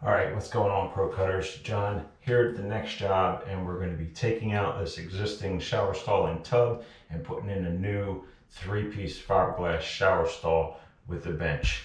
Alright, what's going on, Pro Cutters? John here at the next job, and we're going to be taking out this existing shower stall and tub and putting in a new 3-piece fiberglass shower stall with a bench.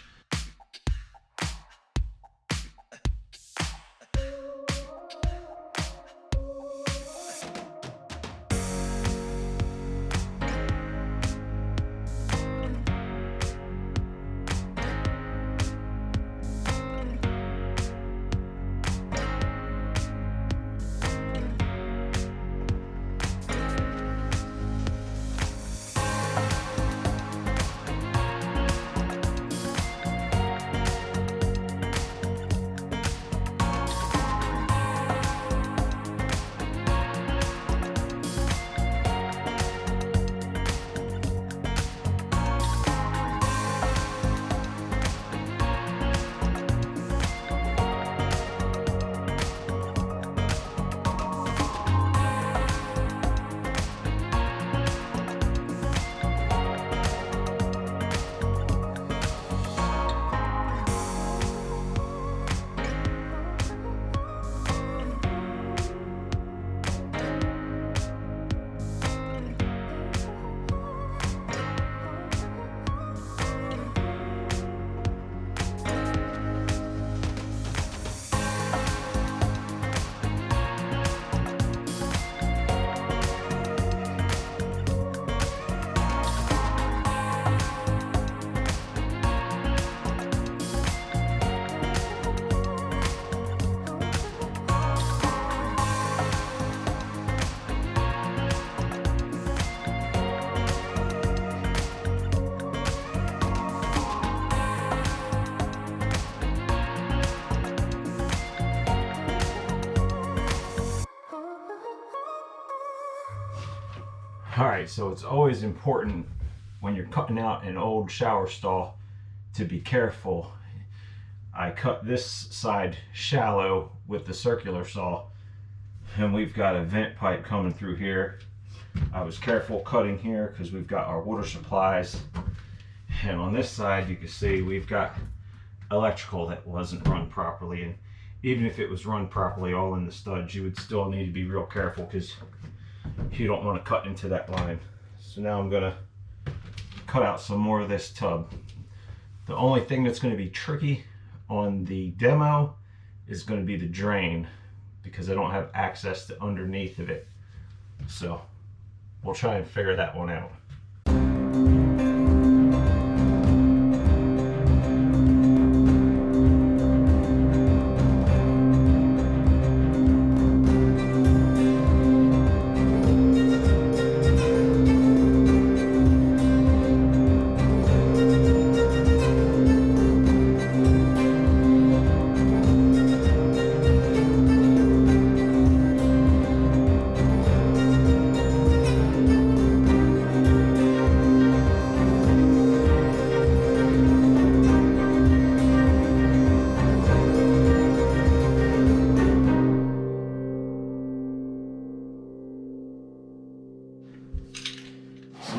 Alright, so it's always important when you're cutting out an old shower stall to be careful. I cut this side shallow with the circular saw, and we've got a vent pipe coming through here. I was careful cutting here because we've got our water supplies, and on this side you can see we've got electrical that wasn't run properly, and even if it was run properly all in the studs, you would still need to be real careful because you don't want to cut into that line. So now I'm going to cut out some more of this tub. The only thing that's going to be tricky on the demo is going to be the drain, because I don't have access to underneath of it. So we'll try and figure that one out.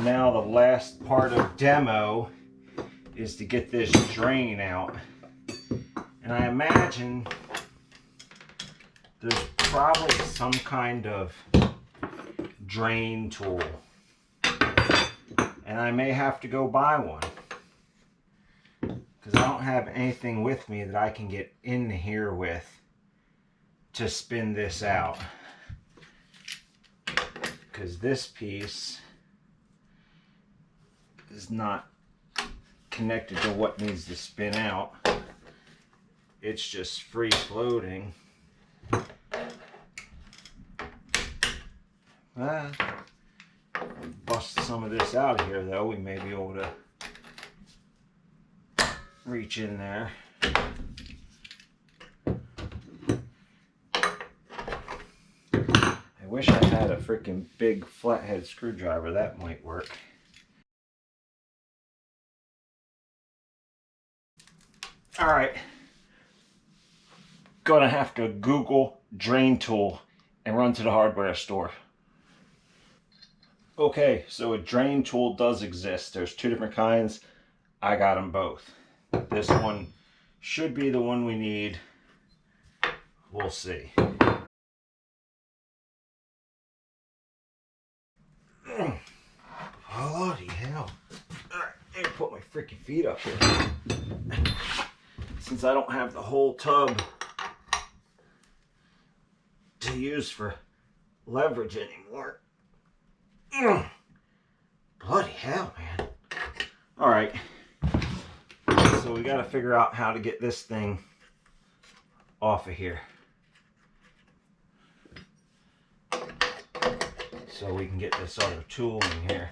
Now the last part of demo is to get this drain out, and I imagine there's probably some kind of drain tool, and I may have to go buy one because I don't have anything with me that I can get in here with to spin this out, because this piece is not connected to what needs to spin out. It's just free floating. Bust some of this out of here though, we may be able to reach in there. I wish I had a freaking big flathead screwdriver, that might work. Alright, gonna have to Google drain tool and run to the hardware store. Okay, so a drain tool does exist. There's two different kinds. I got them both. This one should be the one we need. we'll see. Bloody hell. Alright, I gotta put my freaking feet up here. Since I don't have the whole tub to use for leverage anymore. Bloody hell, man. Alright. So we gotta figure out how to get this thing off of here, so we can get this other tool in here.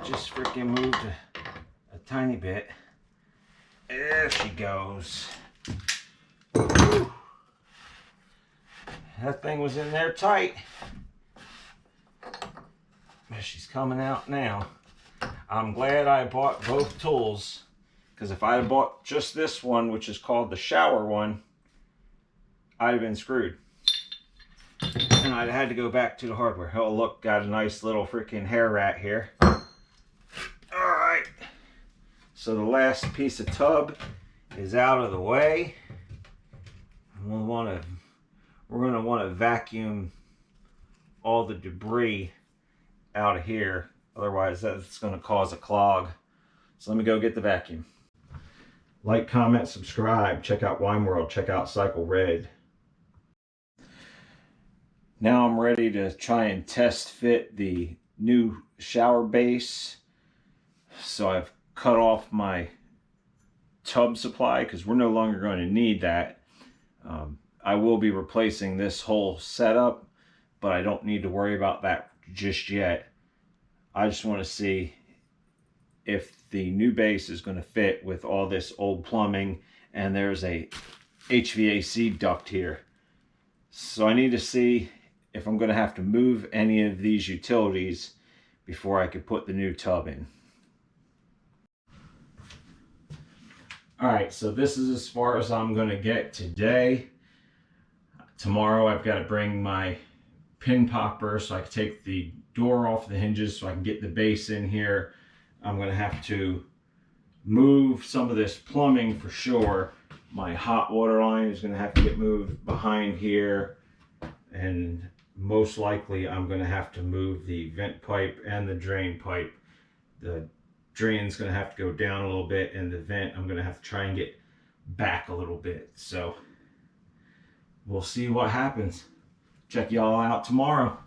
Just freaking moved a tiny bit. There she goes. Whew. That thing was in there tight. She's coming out now. I'm glad I bought both tools, because if I had bought just this one, which is called the shower one, I'd have been screwed. And I'd had to go back to the hardware. Oh, look, got a nice little freaking hair rat here. Alright. So the last piece of tub is out of the way. We're going to want to vacuum all the debris out of here. Otherwise, that's going to cause a clog. So let me go get the vacuum. Like, comment, subscribe. Check out Wine World. Check out Cycle Red. Now I'm ready to try and test fit the new shower base. So I've cut off my tub supply because we're no longer going to need that. I will be replacing this whole setup, but I don't need to worry about that just yet. I just want to see if the new base is going to fit with all this old plumbing, and there's a HVAC duct here. So I need to see if I'm going to have to move any of these utilities before I could put the new tub in. Alright, so this is as far as I'm going to get today. Tomorrow I've got to bring my pin popper so I can take the door off the hinges so I can get the base in here. I'm going to have to move some of this plumbing for sure. My hot water line is going to have to get moved behind here, and most likely I'm going to have to move the vent pipe and the drain pipe. The drain's going to have to go down a little bit, and the vent I'm going to have to try and get back a little bit. So we'll see what happens. Check y'all out tomorrow.